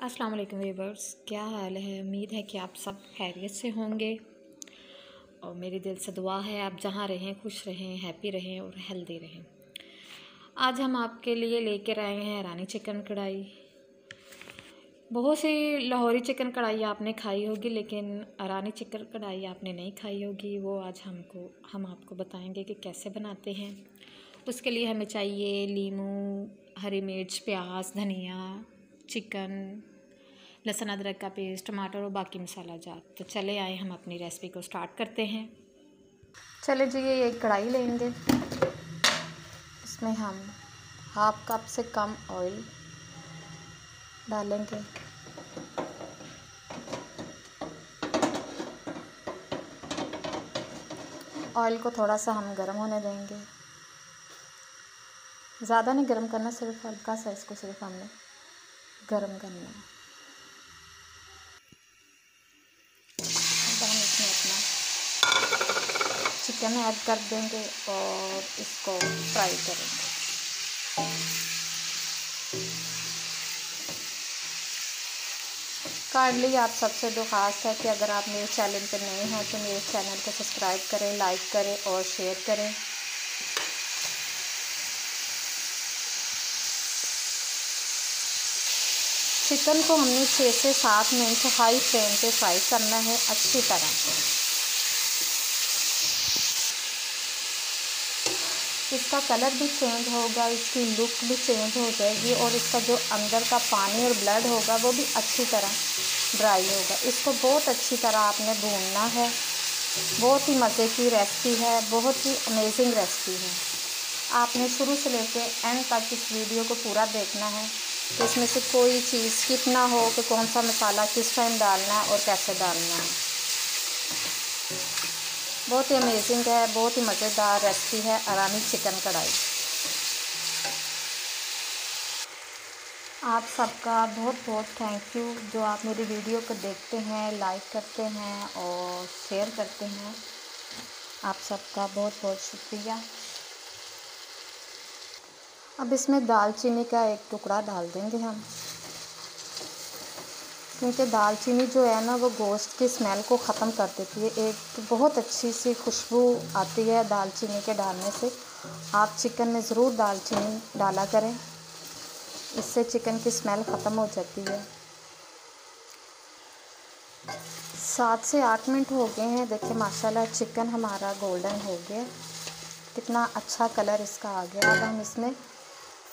अस्सलाम वालेकुम व्यूअर्स, क्या हाल है। उम्मीद है कि आप सब खैरियत से होंगे और मेरे दिल से दुआ है आप जहाँ रहें खुश रहें, हैप्पी रहें और हेल्दी रहें। आज हम आपके लिए लेकर आए हैं रानी चिकन कढ़ाई। बहुत सी लाहौरी चिकन कढ़ाई आपने खाई होगी, लेकिन रानी चिकन कढ़ाई आपने नहीं खाई होगी। वो आज हम आपको बताएंगे कि कैसे बनाते हैं। उसके लिए हमें चाहिए लीमू, हरी मिर्च, प्याज, धनिया, चिकन, लहसुन अदरक का पेस्ट, टमाटर और बाकी मसाला जात। तो चले आए हम अपनी रेसिपी को स्टार्ट करते हैं। चले जी, ये एक कढ़ाई लेंगे। इसमें हम हाफ कप से कम ऑयल डालेंगे। ऑयल को थोड़ा सा हम गर्म होने देंगे। ज़्यादा नहीं गर्म करना, सिर्फ हल्का सा इसको सिर्फ हमने गर्म करना है। अब हम इसमें अपना चिकन ऐड कर देंगे और इसको फ्राई करेंगे। काइंडली आप सबसे दरख्वास्त है कि अगर आप मेरे चैनल पर नए हैं तो मेरे चैनल को सब्सक्राइब करें, लाइक करें और शेयर करें। चिकन को हमने 6 से 7 मिनट हाई फ्लेम पे फ्राई करना है अच्छी तरह। इसका कलर भी चेंज होगा, इसकी लुक भी चेंज हो जाएगी और इसका जो अंदर का पानी और ब्लड होगा वो भी अच्छी तरह ड्राई होगा। इसको बहुत अच्छी तरह आपने भूनना है। बहुत ही मज़े की रेसिपी है, बहुत ही अमेजिंग रेसिपी है। आपने शुरू से लेके एंड तक इस वीडियो को पूरा देखना है कि इसमें से कोई चीज़ स्किप ना हो कि कौन सा मसाला किस टाइम डालना है और कैसे डालना है। बहुत ही अमेजिंग है, बहुत ही मज़ेदार रेसिपी है रानी चिकन कढ़ाई। आप सबका बहुत बहुत थैंक यू जो आप मेरी वीडियो को देखते हैं, लाइक करते हैं और शेयर करते हैं। आप सबका बहुत बहुत शुक्रिया। अब इसमें दालचीनी का एक टुकड़ा डाल देंगे हम, क्योंकि दालचीनी जो है ना वो गोश्त की स्मेल को ख़त्म कर देती है। एक बहुत अच्छी सी खुशबू आती है दालचीनी के डालने से। आप चिकन में ज़रूर दालचीनी डाला करें, इससे चिकन की स्मेल ख़त्म हो जाती है। 7 से 8 मिनट हो गए हैं। देखिए माशाल्लाह चिकन हमारा गोल्डन हो गया, कितना अच्छा कलर इसका आ गया। अब हम इसमें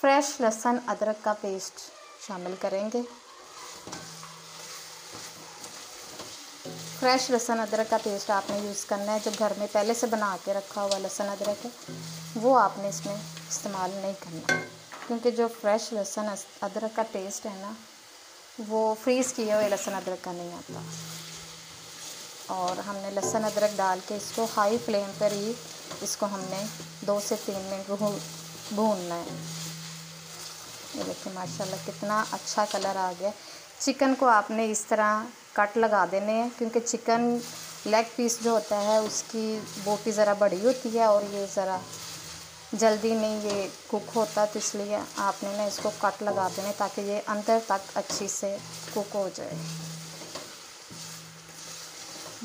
फ्रेश लहसुन अदरक का पेस्ट शामिल करेंगे। फ्रेश लहसुन अदरक का पेस्ट आपने यूज़ करना है। जो घर में पहले से बना के रखा हुआ लहसुन अदरक है वो आपने इसमें इस्तेमाल नहीं करना, क्योंकि जो फ्रेश लहसुन अदरक का टेस्ट है ना वो फ्रीज़ किए हुए लहसुन अदरक का नहीं आता। और हमने लहसुन अदरक डाल के इसको हाई फ्लेम पर ही इसको हमने 2 से 3 मिनट भूनना है। ये देखिए माशाल्लाह कितना अच्छा कलर आ गया। चिकन को आपने इस तरह कट लगा देने हैं, क्योंकि चिकन लेग पीस जो होता है उसकी बोटी ज़रा बड़ी होती है और ये ज़रा जल्दी नहीं ये कुक होता, तो इसलिए आपने ना इसको कट लगा देने ताकि ये अंदर तक अच्छी से कुक हो जाए।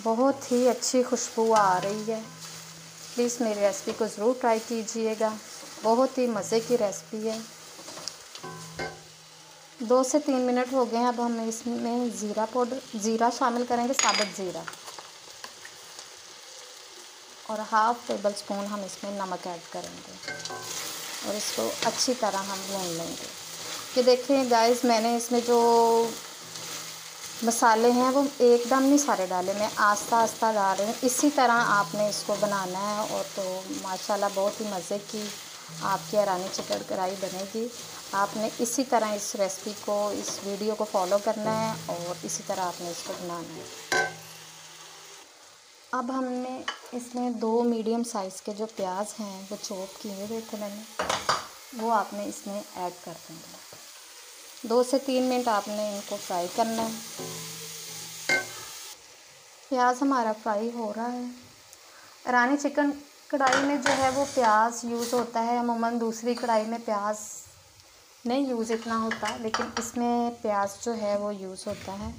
बहुत ही अच्छी खुशबू आ रही है। प्लीज़ मेरी रेसिपी को ज़रूर ट्राई कीजिएगा, बहुत ही मज़े की रेसिपी है। 2 से 3 मिनट हो गए हैं। अब हम इसमें ज़ीरा शामिल करेंगे, साबुत ज़ीरा, और हाफ़ टेबल स्पून हम इसमें नमक ऐड करेंगे और इसको अच्छी तरह हम भून लेंगे। कि देखें गाइस, मैंने इसमें जो मसाले हैं वो एकदम नहीं सारे डाले, मैं आस्ता आस्ता डाल रही हूँ। इसी तरह आपने इसको बनाना है और तो माशाल्लाह बहुत ही मज़े की आपकी रानी चिकन कढ़ाई बनेगी। आपने इसी तरह इस रेसिपी को, इस वीडियो को फॉलो करना है और इसी तरह आपने इसको बनाना है। अब हमने इसमें 2 मीडियम साइज़ के जो प्याज हैं वो चॉप किए हुए थे मैंने, वो आपने इसमें ऐड कर देंगे। 2 से 3 मिनट आपने इनको फ्राई करना है। प्याज हमारा फ्राई हो रहा है। रानी चिकन कढ़ाई में जो है वो प्याज यूज़ होता है, अमूमन दूसरी कढ़ाई में प्याज नहीं यूज़ इतना होता, लेकिन इसमें प्याज जो है वो यूज़ होता है।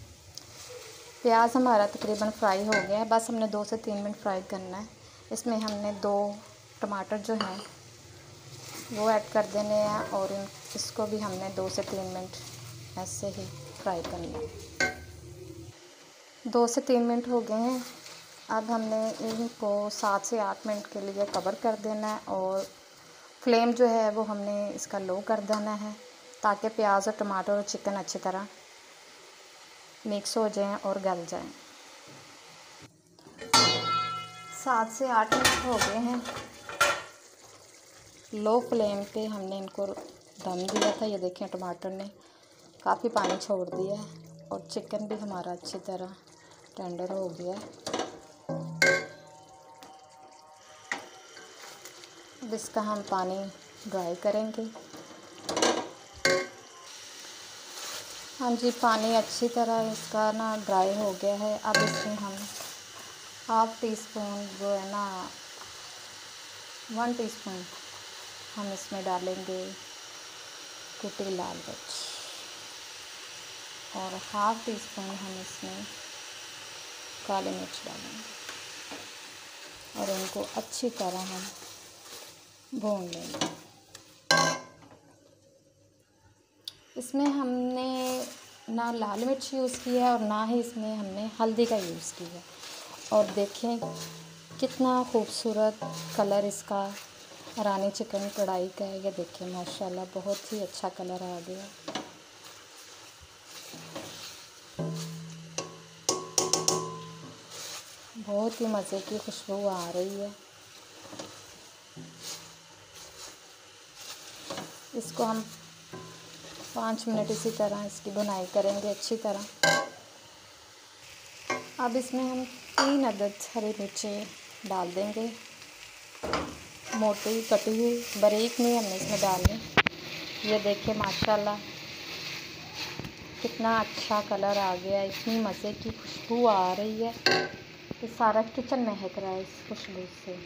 प्याज हमारा तकरीबन फ्राई हो गया है, बस हमने 2 से 3 मिनट फ्राई करना है। इसमें हमने 2 टमाटर जो हैं वो ऐड कर देने हैं और इसको भी हमने 2 से 3 मिनट ऐसे ही फ्राई करना है। 2 से 3 मिनट हो गए हैं। अब हमने इनको 7 से 8 मिनट के लिए कवर कर देना है और फ्लेम जो है वो हमने इसका लो कर देना है, ताकि प्याज और टमाटर और चिकन अच्छी तरह मिक्स हो जाएं और गल जाएं। 7 से 8 मिनट हो गए हैं। लो फ्लेम पे हमने इनको दम दिया था। ये देखें, टमाटर ने काफ़ी पानी छोड़ दिया है और चिकन भी हमारा अच्छी तरह टेंडर हो गया है। अब इसका हम पानी ड्राई करेंगे। हाँ जी, पानी अच्छी तरह इसका ना ड्राई हो गया है। अब इसमें हम 1/2 टीस्पून जो है ना 1 टीस्पून हम इसमें डालेंगे कुटी लाल मिर्च और 1/2 टीस्पून हम इसमें काली मिर्च डालेंगे और इनको अच्छी तरह हम भून लेंगे। इसमें हमने ना लाल मिर्च यूज़ की है और ना ही इसमें हमने हल्दी का यूज़ किया है। और देखें कितना खूबसूरत कलर इसका रानी चिकन कढ़ाई का है। ये देखें माशाल्लाह बहुत ही अच्छा कलर आ गया। बहुत ही मज़े की खुशबू आ रही है। इसको हम 5 मिनट इसी तरह इसकी भुनाई करेंगे अच्छी तरह। अब इसमें हम 3 अदद हरी मिर्चें डाल देंगे, मोटी कटी हुई, बारीक नहीं हमने इसमें डालनी। ये देखिए माशाल्लाह कितना अच्छा कलर आ गया, इतनी मज़े की खुशबू आ रही है कि सारा किचन महक रहा है इस खुशबू से।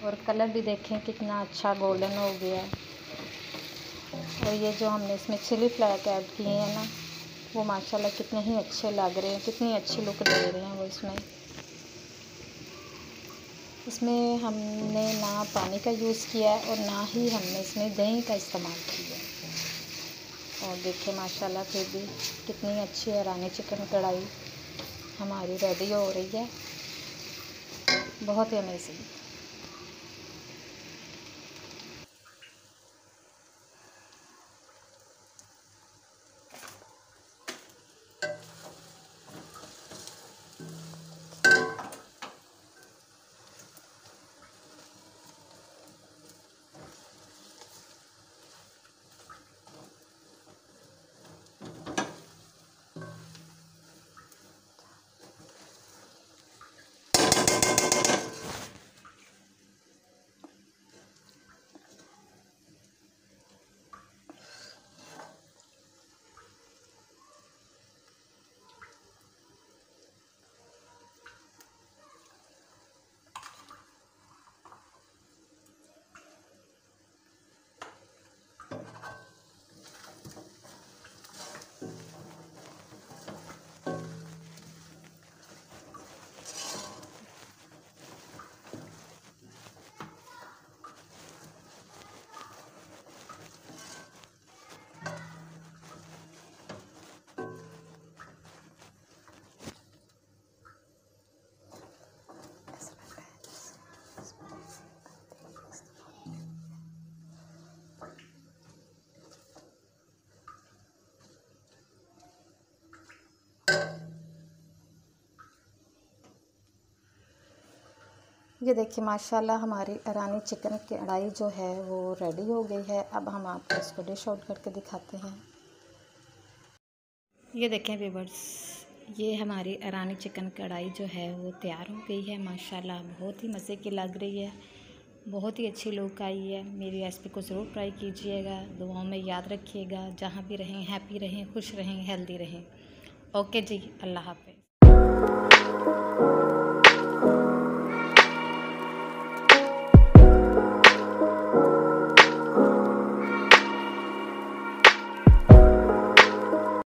और कलर भी देखें कितना अच्छा गोल्डन हो गया है। और ये जो हमने इसमें चिली फ्लेक ऐड किए हैं ना, वो माशाल्लाह कितने ही अच्छे लग रहे हैं, कितनी अच्छी लुक दे रहे हैं वो इसमें हमने ना पानी का यूज़ किया है और ना ही हमने इसमें दही का इस्तेमाल किया है। और देखिए माशाल्लाह फिर भी कितनी अच्छी है रानी चिकन कढ़ाई हमारी रेडी हो रही है। बहुत ही अमेजिंग। ये देखिए माशाल्लाह हमारी ईरानी चिकन कढ़ाई जो है वो रेडी हो गई है। अब हम आपको इसको डिश आउट करके दिखाते हैं। ये देखें व्यूअर्स, ये हमारी ईरानी चिकन कढ़ाई जो है वो तैयार हो गई है। माशाल्लाह बहुत ही मज़े की लग रही है, बहुत ही अच्छी लुक आई है। मेरी रेसिपी को ज़रूर ट्राई कीजिएगा। दुआओं में याद रखिएगा। जहाँ भी रहें हैप्पी रहें, खुश रहें, हेल्दी रहें। ओके जी, अल्लाह हाफ़िज़।